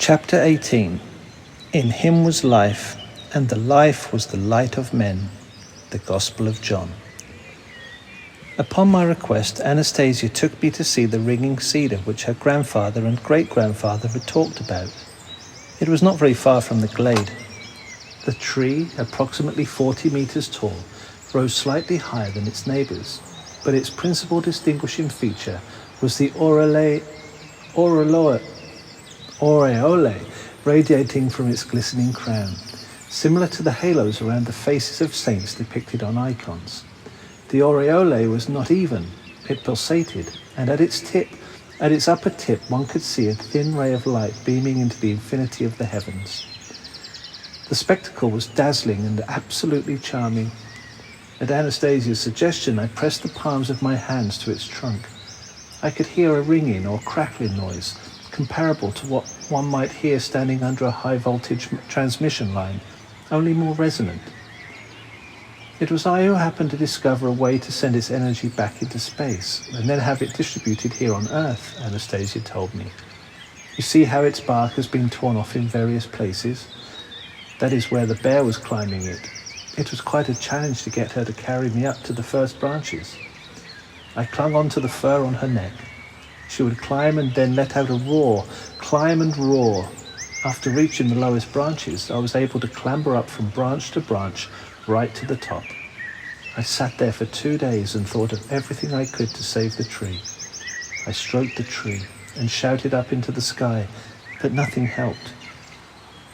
Chapter 18. In him was life, and the life was the light of men. The Gospel of John. Upon my request, Anastasia took me to see the ringing cedar which her grandfather and great-grandfather had talked about. It was not very far from the glade. The tree, approximately 40 meters tall, rose slightly higher than its neighbors, but its principal distinguishing feature was the aureole radiating from its glistening crown, similar to the halos around the faces of saints depicted on icons. The aureole was not even, it pulsated, and at its upper tip one could see a thin ray of light beaming into the infinity of the heavens. The spectacle was dazzling and absolutely charming. At Anastasia's suggestion, I pressed the palms of my hands to its trunk. I could hear a ringing or crackling noise, comparable to what one might hear standing under a high-voltage transmission line, only more resonant. It was I who happened to discover a way to send its energy back into space, and then have it distributed here on Earth, Anastasia told me. You see how its bark has been torn off in various places? That is where the bear was climbing it. It was quite a challenge to get her to carry me up to the first branches. I clung onto the fur on her neck. She would climb and then let out a roar, climb and roar. After reaching the lowest branches, I was able to clamber up from branch to branch, right to the top. I sat there for 2 days and thought of everything I could to save the tree. I stroked the tree and shouted up into the sky, but nothing helped.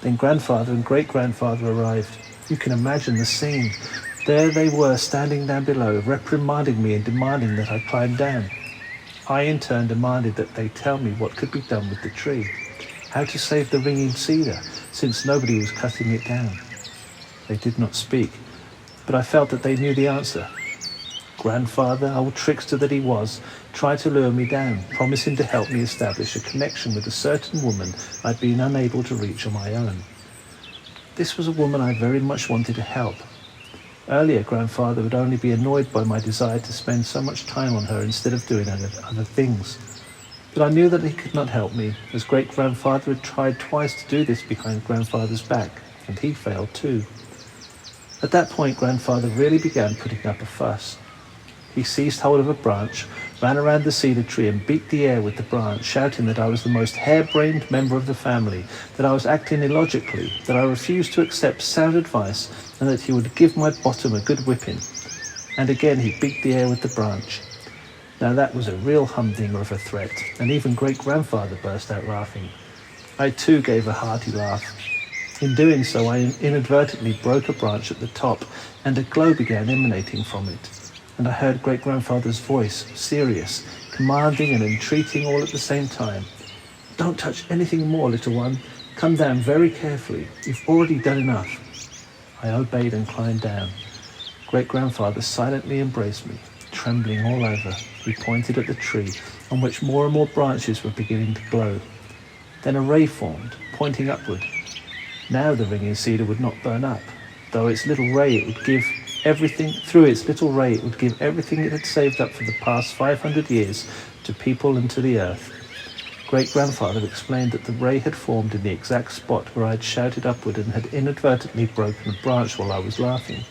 Then grandfather and great-grandfather arrived. You can imagine the scene. There they were, standing down below, reprimanding me and demanding that I climb down. I in turn demanded that they tell me what could be done with the tree, how to save the ringing cedar, since nobody was cutting it down. They did not speak, but I felt that they knew the answer. Grandfather, old trickster that he was, tried to lure me down, promising to help me establish a connection with a certain woman I'd been unable to reach on my own. This was a woman I very much wanted to help. Earlier, grandfather would only be annoyed by my desire to spend so much time on her instead of doing other things. But I knew that he could not help me, as great-grandfather had tried twice to do this behind grandfather's back, and he failed too. At that point, grandfather really began putting up a fuss. He seized hold of a branch, ran around the cedar tree and beat the air with the branch, shouting that I was the most harebrained member of the family, that I was acting illogically, that I refused to accept sound advice, and that he would give my bottom a good whipping. And again he beat the air with the branch. Now that was a real humdinger of a threat, and even great-grandfather burst out laughing. I too gave a hearty laugh. In doing so, I inadvertently broke a branch at the top, and a glow began emanating from it. And I heard great-grandfather's voice, serious, commanding and entreating all at the same time. Don't touch anything more, little one. Come down very carefully. You've already done enough. I obeyed and climbed down. Great-grandfather silently embraced me, trembling all over. He pointed at the tree, on which more and more branches were beginning to glow. Then a ray formed, pointing upward. Now the ringing cedar would not burn up, though its little ray it would give everything it had saved up for the past 500 years to people and to the earth. Great-grandfather explained that the ray had formed in the exact spot where I had shouted upward and had inadvertently broken a branch while I was laughing.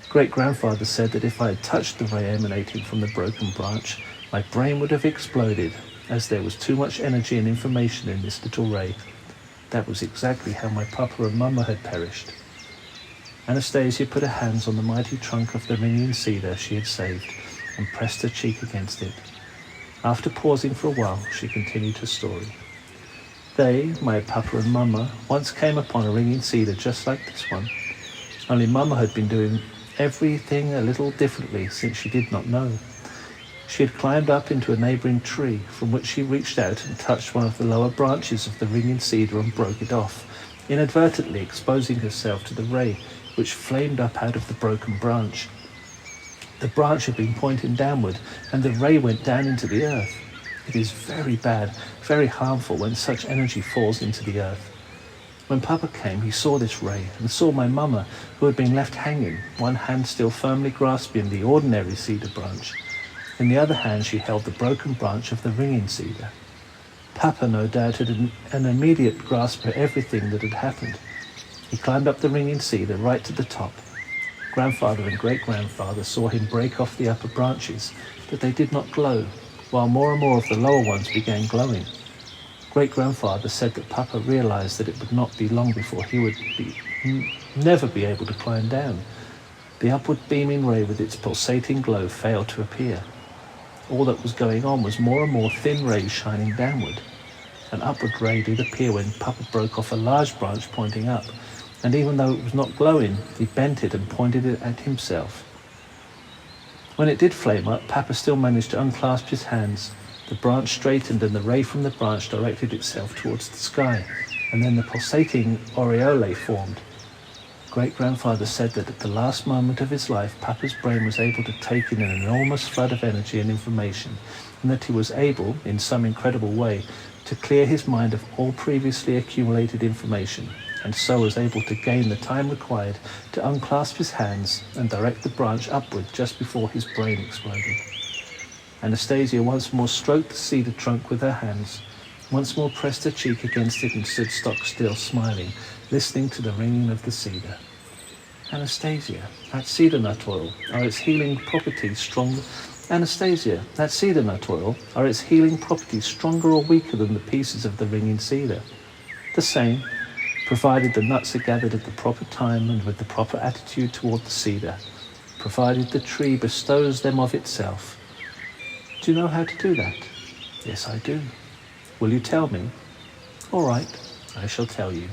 Great-grandfather said that if I had touched the ray emanating from the broken branch, my brain would have exploded, as there was too much energy and information in this little ray. That was exactly how my papa and mama had perished. Anastasia put her hands on the mighty trunk of the ringing cedar she had saved and pressed her cheek against it. After pausing for a while, she continued her story. They, my papa and mama, once came upon a ringing cedar just like this one. Only mama had been doing everything a little differently since she did not know. She had climbed up into a neighboring tree, from which she reached out and touched one of the lower branches of the ringing cedar and broke it off, inadvertently exposing herself to the ray which flamed up out of the broken branch. The branch had been pointing downward, and the ray went down into the earth. It is very bad, very harmful when such energy falls into the earth. When Papa came, he saw this ray, and saw my mama, who had been left hanging, one hand still firmly grasping the ordinary cedar branch. In the other hand she held the broken branch of the ringing cedar. Papa no doubt had an immediate grasp for everything that had happened. He climbed up the ringing cedar right to the top. Grandfather and great-grandfather saw him break off the upper branches, but they did not glow, while more and more of the lower ones began glowing. Great-grandfather said that Papa realized that it would not be long before he would never be able to climb down. The upward beaming ray with its pulsating glow failed to appear. All that was going on was more and more thin rays shining downward. An upward ray did appear when Papa broke off a large branch pointing up, and even though it was not glowing, he bent it and pointed it at himself. When it did flame up, Papa still managed to unclasp his hands. The branch straightened and the ray from the branch directed itself towards the sky, and then the pulsating aureole formed. Great-grandfather said that at the last moment of his life, Papa's brain was able to take in an enormous flood of energy and information, and that he was able, in some incredible way, to clear his mind of all previously accumulated information, and so was able to gain the time required to unclasp his hands and direct the branch upward just before his brain exploded. Anastasia once more stroked the cedar trunk with her hands, once more pressed her cheek against it and stood stock still, smiling, listening to the ringing of the cedar. Anastasia, that cedar nut oil, are its healing properties stronger? Anastasia, that cedar nut oil, are its healing properties stronger or weaker than the pieces of the ringing cedar? The same, provided the nuts are gathered at the proper time and with the proper attitude toward the cedar, provided the tree bestows them of itself. Do you know how to do that? Yes, I do. Will you tell me? All right, I shall tell you.